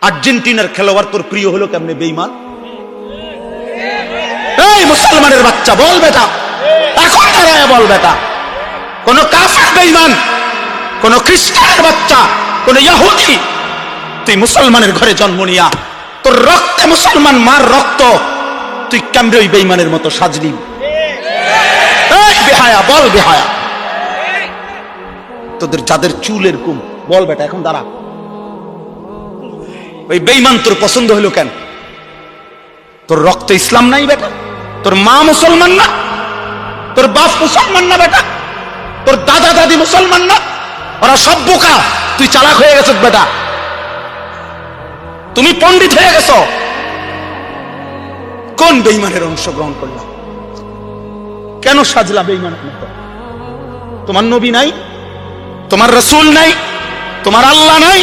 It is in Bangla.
আর্জেন্টিনার খেলোয়াড় তোর প্রিয় হলো কেমনে বেঈমান? এই মুসলমানের বাচ্চা বল বেটা, এখন দাঁড়ায় বল বেটা, কোন কাফের বেঈমান, কোন খ্রিস্টানের বাচ্চা, কোন ইহুদি, তুই মুসলমানের ঘরে জন্ম নিয়া তোর রক্তে মুসলমান মার রক্ত, তুই কেমনে ওই বেঈমানের মতো সাজলি? এই বেহায়া বল বেহায়া, তোদের যাদের চুল এরকম বল বেটা, এখন দাঁড়া। ওই বেঈমান তোর পছন্দ হলো কেন? তোর রক্তে ইসলাম নাই বেটা, তোর মা মুসলমান না, তোর বাপ মুসলমান না বেটা, তোর দাদা দাদি মুসলমান না, ওরা সব বোকা, তুই চালাক হয়ে গেছ বেটা, তুমি পণ্ডিত হয়ে গেছ। কোন বেঈমানের অংশগ্রহণ করলাম? কেন সাজলা বেঈমানের মতো? তোমার নবী নাই, তোমার রাসূল নাই, তোমার আল্লাহ নাই,